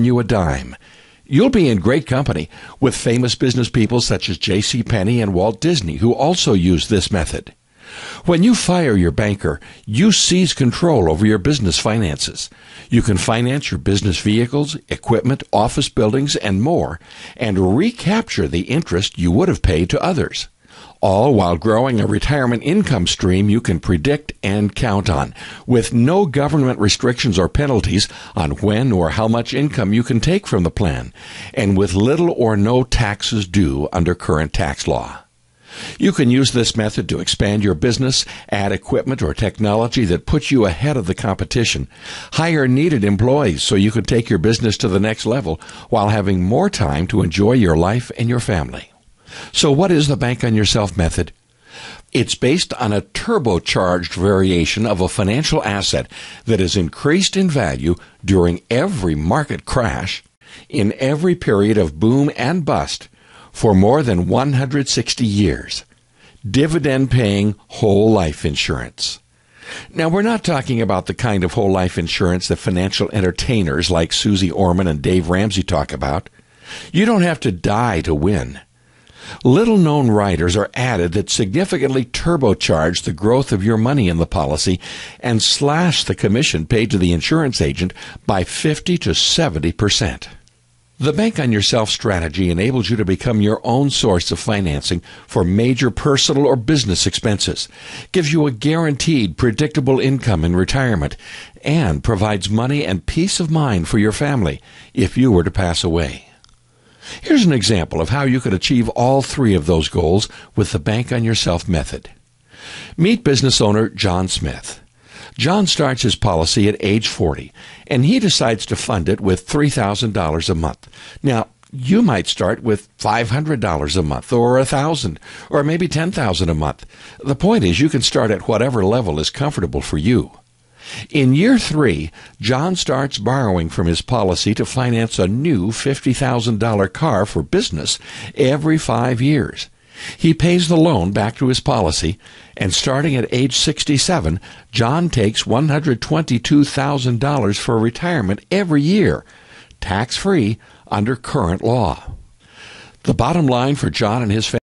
you a dime. You'll be in great company with famous business people such as J.C. Penney and Walt Disney, who also use this method. When you fire your banker, you seize control over your business finances. You can finance your business vehicles, equipment, office buildings, and more, and recapture the interest you would have paid to others, all while growing a retirement income stream you can predict and count on, with no government restrictions or penalties on when or how much income you can take from the plan, and with little or no taxes due under current tax law. You can use this method to expand your business, add equipment or technology that puts you ahead of the competition, hire needed employees so you can take your business to the next level while having more time to enjoy your life and your family. So what is the Bank on Yourself method? It's based on a turbocharged variation of a financial asset that is increased in value during every market crash, in every period of boom and bust, for more than 160 years. Dividend-paying whole life insurance. Now, we're not talking about the kind of whole life insurance that financial entertainers like Susie Orman and Dave Ramsey talk about. You don't have to die to win. Little-known riders are added that significantly turbocharge the growth of your money in the policy and slash the commission paid to the insurance agent by 50 to 70%. The Bank on Yourself strategy enables you to become your own source of financing for major personal or business expenses, gives you a guaranteed, predictable income in retirement, and provides money and peace of mind for your family if you were to pass away. Here's an example of how you could achieve all three of those goals with the Bank on Yourself method. Meet business owner John Smith. John starts his policy at age 40, and he decides to fund it with $3,000 a month. Now, you might start with $500 a month, or $1,000, or maybe $10,000 a month. The point is, you can start at whatever level is comfortable for you. In year 3, John starts borrowing from his policy to finance a new $50,000 car for business every 5 years. He pays the loan back to his policy, and starting at age 67, John takes $122,000 for retirement every year, tax-free under current law. The bottom line for John and his family